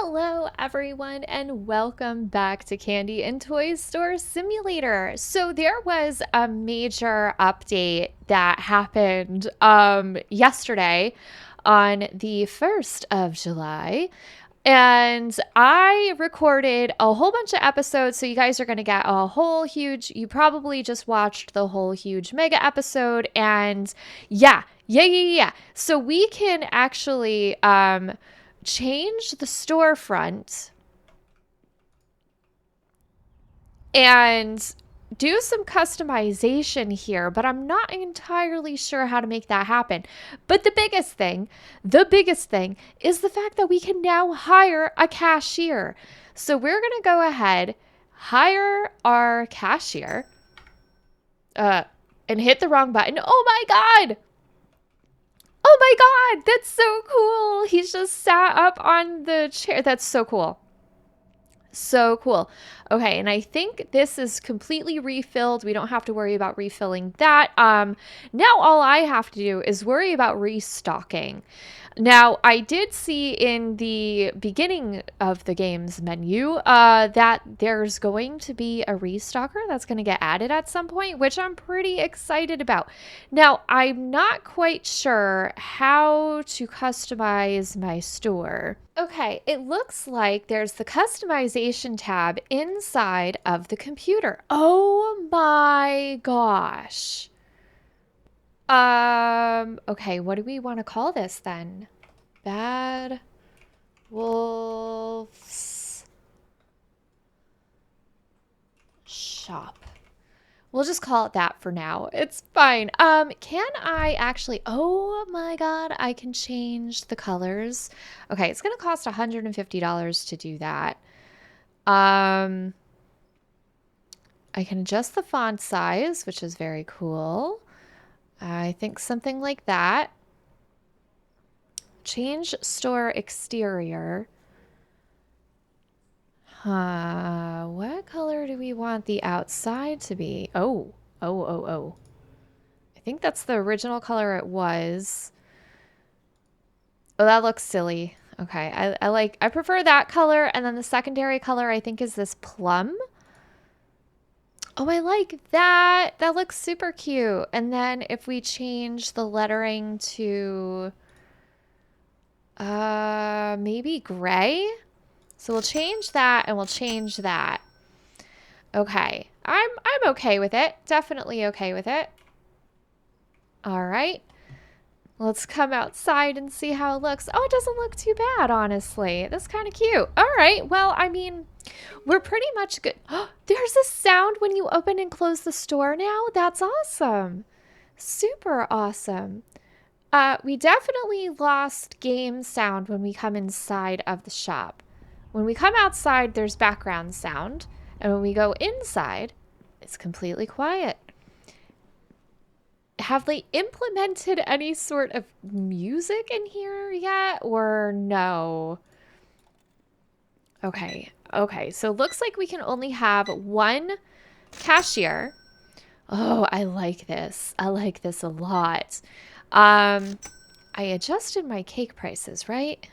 Hello everyone and welcome back to Candy and Toy Store Simulator. So there was a major update that happened yesterday on the 1st of July. And I recorded a whole bunch of episodes, so you guys are going to get a whole huge, you probably just watched the whole huge mega episode. And yeah. So we can actually change the storefront and do some customization here, but I'm not entirely sure how to make that happen. But the biggest thing is the fact that we can now hire a cashier. So we're going to go ahead, hire our cashier, and hit the wrong button. Oh my God. Oh my God, that's so cool. He's just sat up on the chair. That's so cool. So cool. Okay, and I think this is completely refilled. We don't have to worry about refilling that. Now all I have to do is worry about restocking. Now, I did see in the beginning of the game's menu that there's going to be a restocker that's going to get added at some point, which I'm pretty excited about. Now, I'm not quite sure how to customize my store. Okay, it looks like there's the customization tab inside of the computer. Oh my gosh. Okay, what do we want to call this then? Bad Wolf's Shop. We'll just call it that for now. It's fine. Can I actually, oh my God, I can change the colors. Okay, it's gonna cost $150 to do that. I can adjust the font size, which is very cool. I think something like that. Change store exterior. What color do we want the outside to be? Oh. I think that's the original color it was. Oh, that looks silly. Okay, I prefer that color, and then the secondary color I think is this plum. Oh, I like that. That looks super cute. And then if we change the lettering to maybe gray. So we'll change that and we'll change that. Okay. I'm okay with it. Definitely okay with it. All right. Let's come outside and see how it looks. Oh, it doesn't look too bad, honestly. That's kind of cute. All right. Well, I mean, we're pretty much good. Oh, there's a sound when you open and close the store now. That's awesome. Super awesome. We definitely lost game sound when we come inside of the shop. When we come outside, there's background sound. And when we go inside, it's completely quiet. Have they implemented any sort of music in here yet or no? Okay. So it looks like we can only have one cashier. Oh, I like this. I like this a lot. I adjusted my cake prices, right?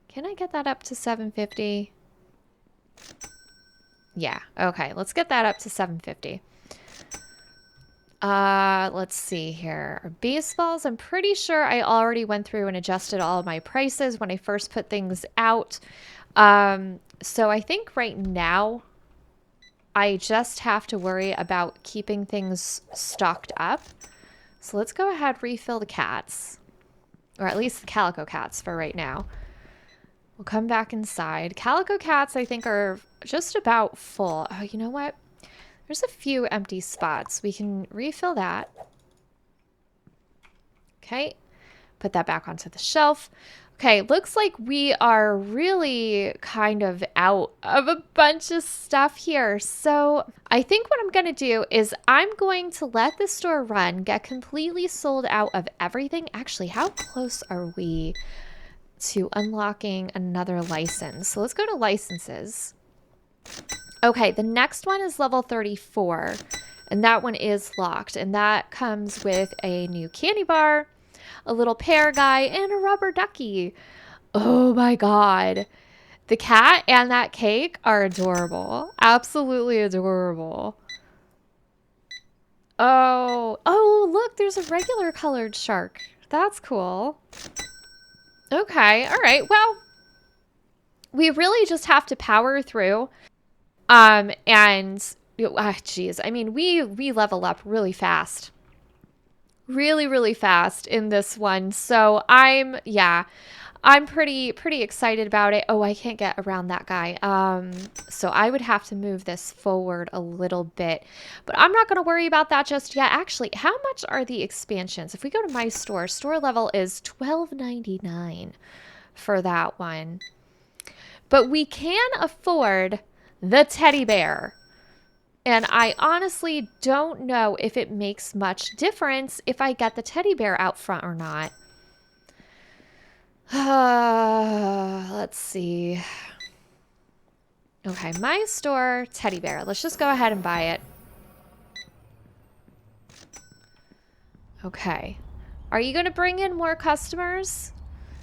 Can I get that up to $7.50? Yeah, okay. Let's get that up to $7.50. Let's see here. Our baseballs, I'm pretty sure I already went through and adjusted all of my prices when I first put things out. So I think right now I just have to worry about keeping things stocked up. So let's go ahead, refill the cats. Or at least the calico cats for right now. We'll come back inside. Calico cats, I think, are just about full. Oh, you know what? There's a few empty spots. We can refill that. Okay. Put that back onto the shelf. Okay, looks like we are really kind of out of a bunch of stuff here. So I think what I'm going to do is I'm going to let the store run, get completely sold out of everything. Actually, how close are we to unlocking another license? So let's go to licenses. Okay, the next one is level 34, and that one is locked, and that comes with a new candy bar, a little pear guy, and a rubber ducky. Oh my God. The cat and that cake are adorable. Absolutely adorable. Oh, look, there's a regular colored shark. That's cool. Okay, all right. Well, we really just have to power through. And geez, I mean, we level up really fast. Really, really fast in this one. So I'm pretty excited about it. Oh, I can't get around that guy. So I would have to move this forward a little bit, but I'm not going to worry about that just yet. Actually, how much are the expansions? If we go to my store, store level is $12.99 for that one. But we can afford the teddy bear. And I honestly don't know if it makes much difference if I get the teddy bear out front or not. Let's see. Okay, my store, teddy bear. Let's just go ahead and buy it. Okay. Are you going to bring in more customers?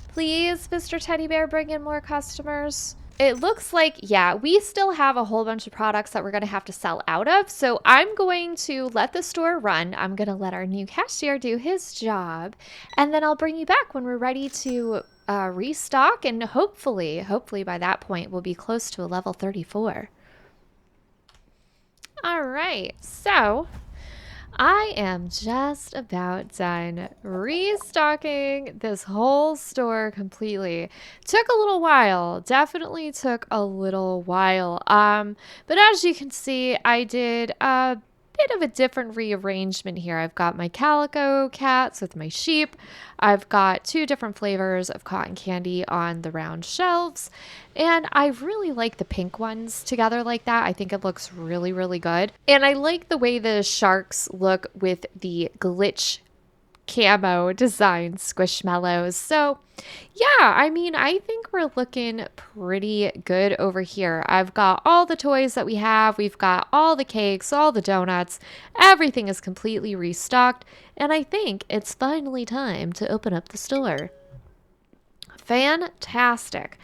Please, Mr. Teddy Bear, bring in more customers. It looks like, yeah, we still have a whole bunch of products that we're going to have to sell out of. So I'm going to let the store run. I'm going to let our new cashier do his job. And then I'll bring you back when we're ready to restock. And hopefully by that point, we'll be close to a level 34. All right. So I am just about done restocking this whole store completely. Took a little while, definitely took a little while. But as you can see, I did a bit of a different rearrangement here. I've got my calico cats with my sheep. I've got 2 different flavors of cotton candy on the round shelves. And I really like the pink ones together like that. I think it looks really, really good. And I like the way the sharks look with the glitch camo design squishmallows. So yeah, I mean, I think we're looking pretty good over here. I've got all the toys that we have. We've got all the cakes, all the donuts. Everything is completely restocked. And I think it's finally time to open up the store. Fantastic.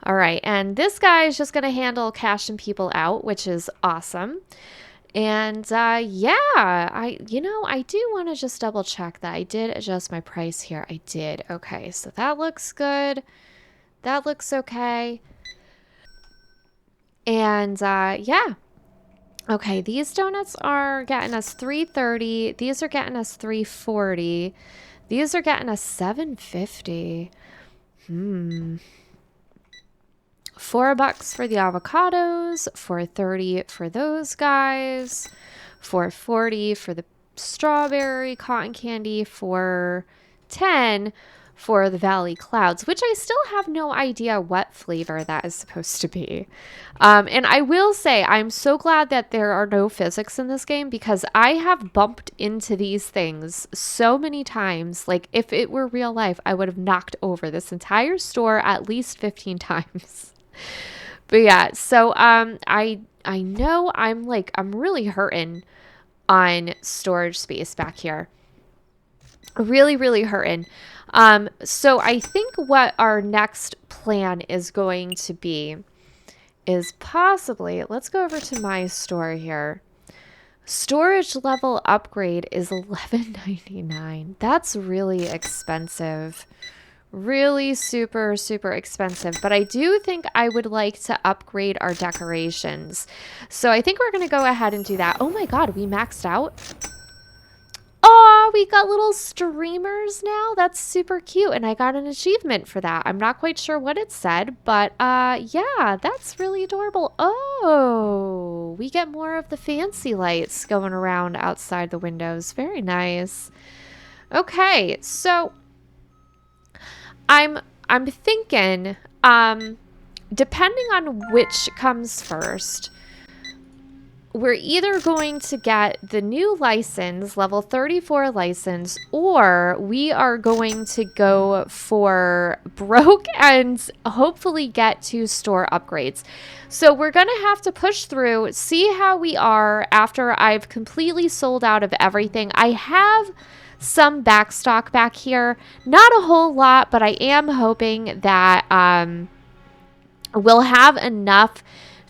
All right, and this guy is just going to handle cashing people out, which is awesome. And yeah, I do want to just double check that I did adjust my price here. I did. Okay, so that looks good. That looks okay. And yeah. Okay, these donuts are getting us $3.30. These are getting us $3.40. These are getting us $7.50. $4 for the avocados, $4.30 for those guys, $4.40 for the strawberry cotton candy, $4.10 for the Valley Clouds, which I still have no idea what flavor that is supposed to be. And I will say, I'm so glad that there are no physics in this game, because I have bumped into these things so many times. Like, if it were real life, I would have knocked over this entire store at least 15 times. But yeah, so I know I'm really hurting on storage space back here. Really, really hurting. So I think what our next plan is going to be is possibly, let's go over to my store here. Storage level upgrade is $11.99. That's really expensive. Really super, super expensive. But I do think I would like to upgrade our decorations. So I think we're going to go ahead and do that. Oh my God, we maxed out. Oh, we got little streamers now. That's super cute. And I got an achievement for that. I'm not quite sure what it said, but yeah, that's really adorable. Oh, we get more of the fancy lights going around outside the windows. Very nice. Okay, so I'm thinking, depending on which comes first, we're either going to get the new license, level 34 license, or we are going to go for broke and hopefully get 2 store upgrades. So we're going to have to push through, see how we are after I've completely sold out of everything. I have some back stock back here. Not a whole lot, but I am hoping that we'll have enough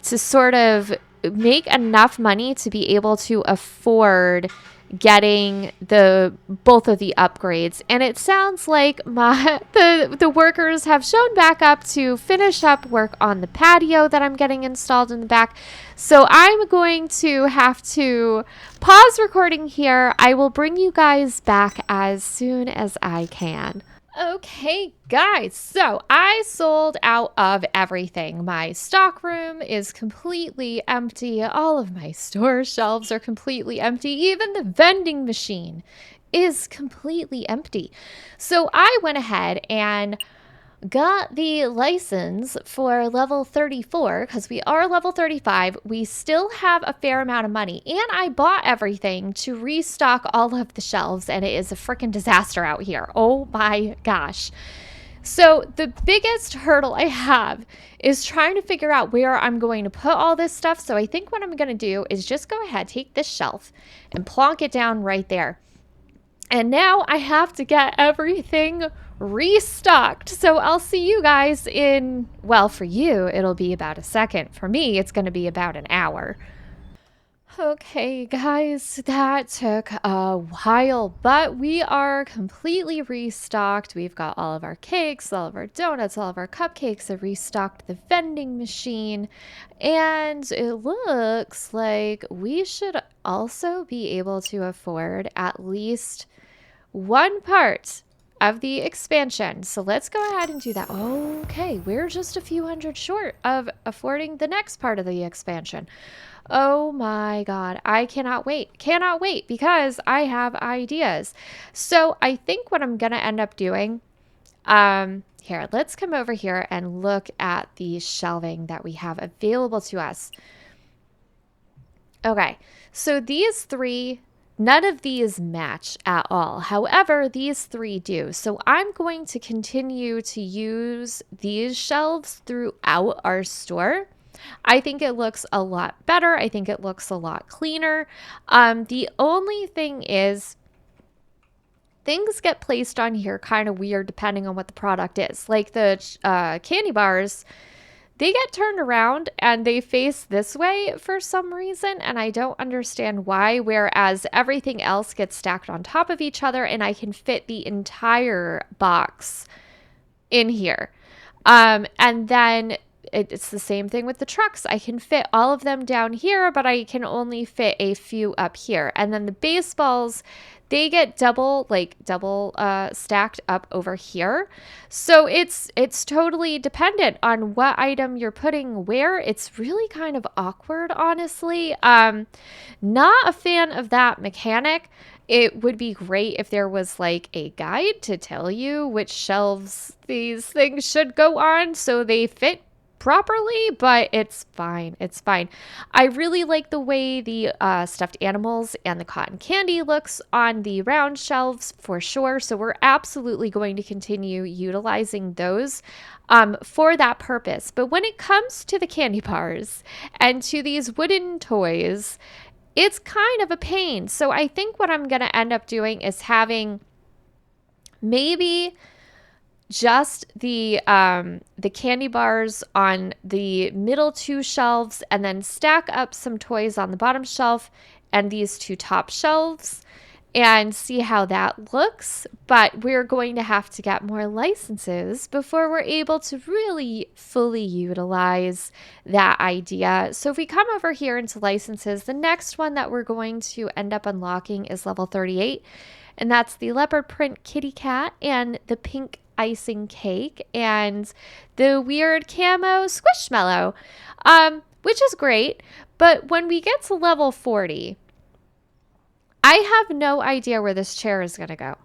to sort of make enough money to be able to afford getting both of the upgrades. And it sounds like the workers have shown back up to finish up work on the patio that I'm getting installed in the back. So I'm going to have to pause recording here. I will bring you guys back as soon as I can. Okay, guys, so I sold out of everything. My stock room is completely empty. All of my store shelves are completely empty. Even the vending machine is completely empty. So I went ahead and got the license for level 34 because we are level 35. We still have a fair amount of money, and I bought everything to restock all of the shelves, and it is a freaking disaster out here. Oh my gosh. So the biggest hurdle I have is trying to figure out where I'm going to put all this stuff. So I think what I'm going to do is just go ahead, take this shelf and plonk it down right there. And now I have to get everything restocked. So I'll see you guys in, well, for you, it'll be about a second. For me, it's going to be about an hour. Okay, guys, that took a while, but we are completely restocked. We've got all of our cakes, all of our donuts, all of our cupcakes. I restocked the vending machine, and it looks like we should also be able to afford at least one part of the expansion. So let's go ahead and do that. Okay, we're just a few hundred short of affording the next part of the expansion. Oh my God, I cannot wait. Cannot wait because I have ideas. So I think what I'm going to end up doing, here, let's come over here and look at the shelving that we have available to us. Okay, so these three, none of these match at all. However, these three do. So I'm going to continue to use these shelves throughout our store. I think it looks a lot better. I think it looks a lot cleaner. The only thing is things get placed on here kind of weird depending on what the product is. Like the candy bars, they get turned around and they face this way for some reason, and I don't understand why, whereas everything else gets stacked on top of each other and I can fit the entire box in here. And then it's the same thing with the trucks. I can fit all of them down here, but I can only fit a few up here. And then the baseballs, they get double stacked up over here. So it's totally dependent on what item you're putting where. It's really kind of awkward, honestly. Not a fan of that mechanic. It would be great if there was like a guide to tell you which shelves these things should go on so they fit properly, but it's fine. It's fine. I really like the way the stuffed animals and the cotton candy looks on the round shelves for sure. So we're absolutely going to continue utilizing those for that purpose. But when it comes to the candy bars and to these wooden toys, it's kind of a pain. So I think what I'm going to end up doing is having maybe just the candy bars on the middle two shelves and then stack up some toys on the bottom shelf and these two top shelves and see how that looks. But we're going to have to get more licenses before we're able to really fully utilize that idea. So if we come over here into licenses, the next one that we're going to end up unlocking is level 38, and that's the leopard print kitty cat and the pink icing cake and the weird camo squishmallow, which is great. But when we get to level 40, I have no idea where this chair is going to go.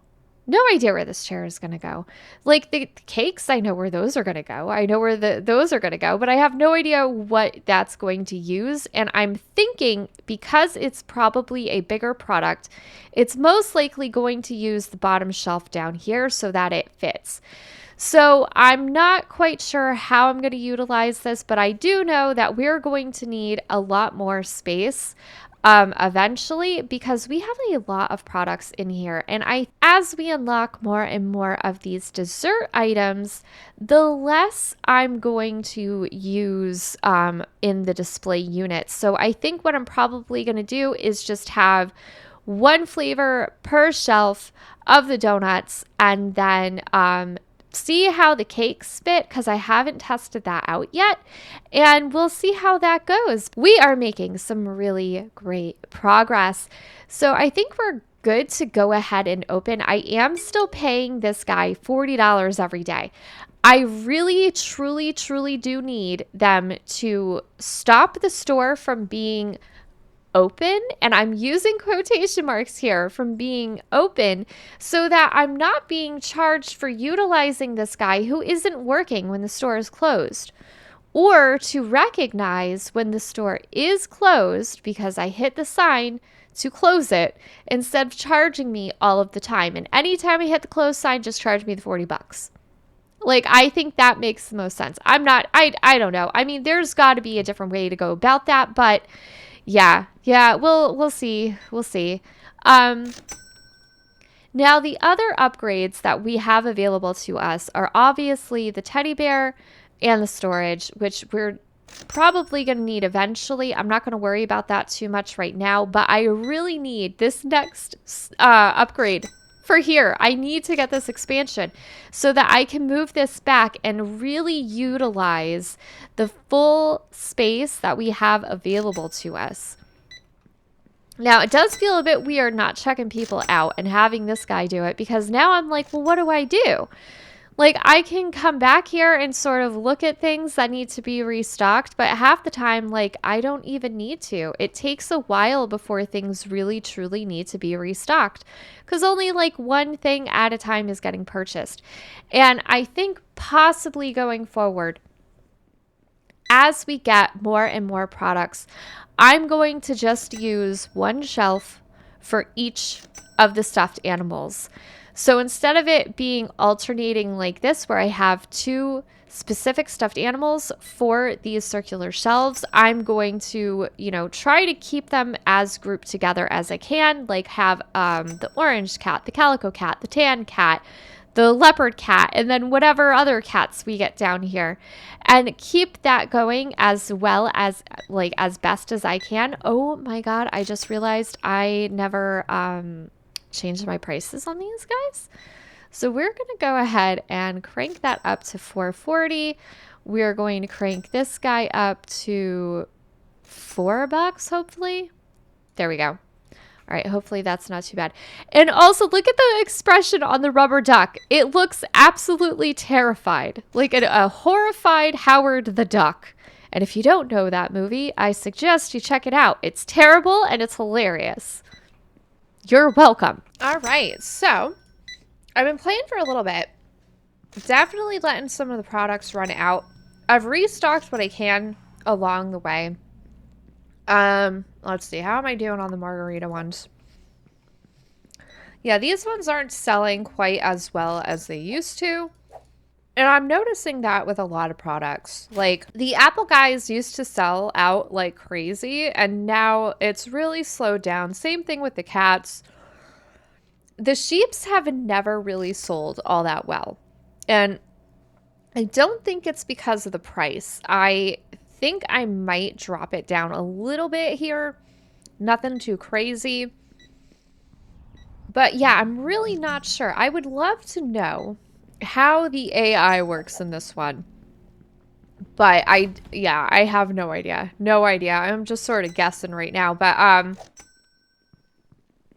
No idea where this chair is going to go. Like the cakes, I know where those are going to go. I know where those are going to go, but I have no idea what that's going to use. And I'm thinking because it's probably a bigger product, it's most likely going to use the bottom shelf down here so that it fits. So I'm not quite sure how I'm going to utilize this, but I do know that we're going to need a lot more space eventually, because we have a lot of products in here. And as we unlock more and more of these dessert items, the less I'm going to use in the display unit. So I think what I'm probably going to do is just have one flavor per shelf of the donuts, and then see how the cakes fit, because I haven't tested that out yet, and we'll see how that goes. We are making some really great progress, so I think we're good to go ahead and open. I am still paying this guy $40 every day. I really, truly, truly do need them to stop the store from being open, and I'm using quotation marks here, from being open, so that I'm not being charged for utilizing this guy who isn't working when the store is closed, or to recognize when the store is closed because I hit the sign to close it, instead of charging me all of the time. And anytime I hit the close sign, just charge me the $40. Like, I think that makes the most sense. I don't know. I mean, there's got to be a different way to go about that, but yeah, we'll see. We'll see. Now, the other upgrades that we have available to us are obviously the teddy bear and the storage, which we're probably going to need eventually. I'm not going to worry about that too much right now, but I really need this next upgrade for here. I need to get this expansion so that I can move this back and really utilize the full space that we have available to us. Now, it does feel a bit weird not checking people out and having this guy do it, because now I'm like, well, what do I do? Like, I can come back here and sort of look at things that need to be restocked, but half the time, like, I don't even need to. It takes a while before things really, truly need to be restocked, because only like one thing at a time is getting purchased. And I think possibly going forward, as we get more and more products, I'm going to just use one shelf for each of the stuffed animals. So instead of it being alternating like this, where I have two specific stuffed animals for these circular shelves, I'm going to, try to keep them as grouped together as I can, like have the orange cat, the calico cat, the tan cat, the leopard cat, and then whatever other cats we get down here, and keep that going as well as, like, as best as I can. Oh my God, I just realized I never changed my prices on these guys. So we're going to go ahead and crank that up to $4.40. We're going to crank this guy up to $4, hopefully. There we go. All right, hopefully that's not too bad. And also, look at the expression on the rubber duck. It looks absolutely terrified, like a horrified Howard the Duck. And if you don't know that movie, I suggest you check it out. It's terrible and it's hilarious. You're welcome. All right, so I've been playing for a little bit. Definitely letting some of the products run out. I've restocked what I can along the way. Let's see. How am I doing on the margarita ones? Yeah, these ones aren't selling quite as well as they used to. And I'm noticing that with a lot of products. Like, the apple guys used to sell out like crazy, and now it's really slowed down. Same thing with the cats. The sheeps have never really sold all that well. And I don't think it's because of the price. I think I might drop it down a little bit here. Nothing too crazy. But yeah, I'm really not sure. I would love to know how the AI works in this one. But I have no idea. No idea. I'm just sort of guessing right now. But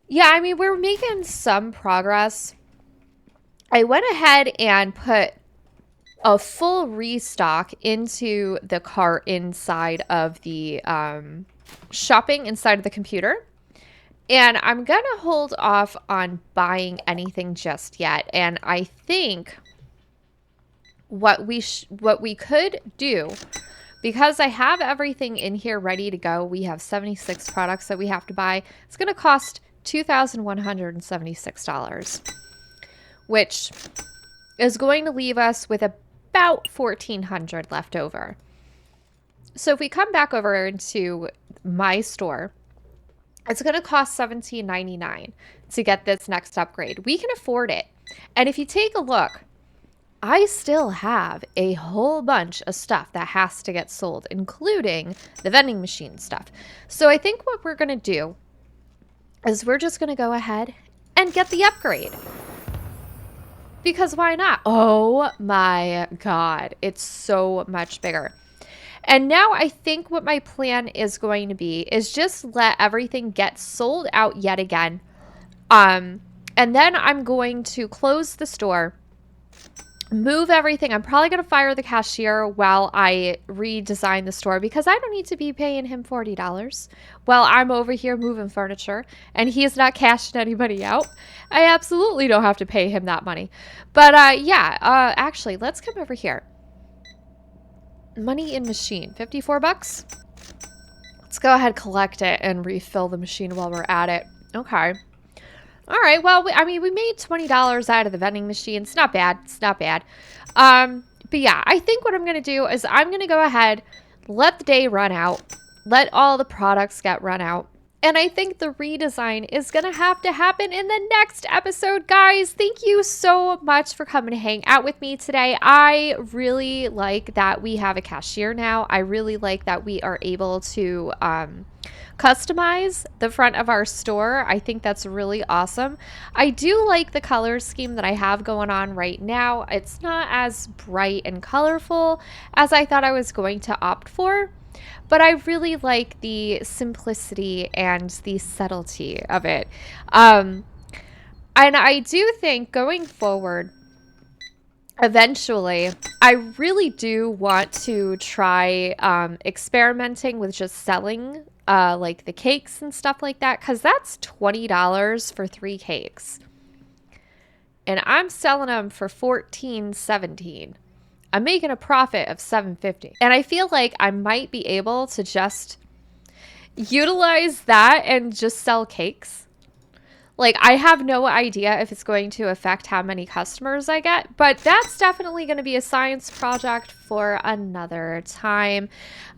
yeah, I mean, we're making some progress. I went ahead and put a full restock into the cart inside of the shopping inside of the computer. And I'm going to hold off on buying anything just yet. And I think what we could do, because I have everything in here ready to go, we have 76 products that we have to buy. It's going to cost $2,176, which is going to leave us with about $1,400 left over. So if we come back over into my store, It's going to cost $17.99 to get this next upgrade. We can afford it. And if you take a look, I still have a whole bunch of stuff that has to get sold, including the vending machine stuff. So I think what we're going to do is we're just going to go ahead and get the upgrade. Because why not? Oh my God. It's so much bigger. And now I think what my plan is going to be is just let everything get sold out yet again. And then I'm going to close the store, move everything. I'm probably going to fire the cashier while I redesign the store because I don't need to be paying him $40 while I'm over here moving furniture and he's not cashing anybody out. I absolutely don't have to pay him that money. But actually, let's come over here. Money in machine, 54 bucks. Let's go ahead, collect it, and refill the machine while we're at it. Okay. All right. Well, we made $20 out of the vending machine. It's not bad. It's not bad. But yeah, I think what I'm going to do is I'm going to go ahead, let the day run out, let all the products get run out. And I think the redesign is going to happen in the next episode, guys. Thank you so much for coming to hang out with me today. I really like that we have a cashier now. I really like that we are able to customize the front of our store. I think that's really awesome. I do like the color scheme that I have going on right now. It's not as bright and colorful as I thought I was going to opt for. But I really like the simplicity and the subtlety of it. And I do think going forward, eventually, I really do want to try experimenting with just selling like the cakes and stuff like that. Because that's $20 for 3 cakes. And I'm selling them for $14.17. I'm making a profit of $7.50. And I feel like I might be able to just utilize that and just sell cakes. Like, I have no idea if it's going to affect how many customers I get, but that's definitely going to be a science project for another time.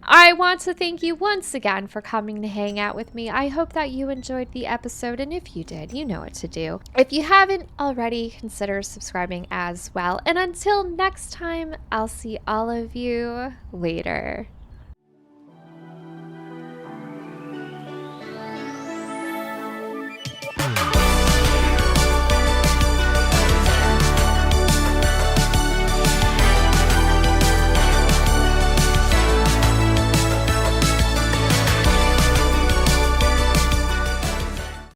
I want to thank you once again for coming to hang out with me. I hope that you enjoyed the episode, and if you did, you know what to do. If you haven't already, consider subscribing as well. And until next time, I'll see all of you later.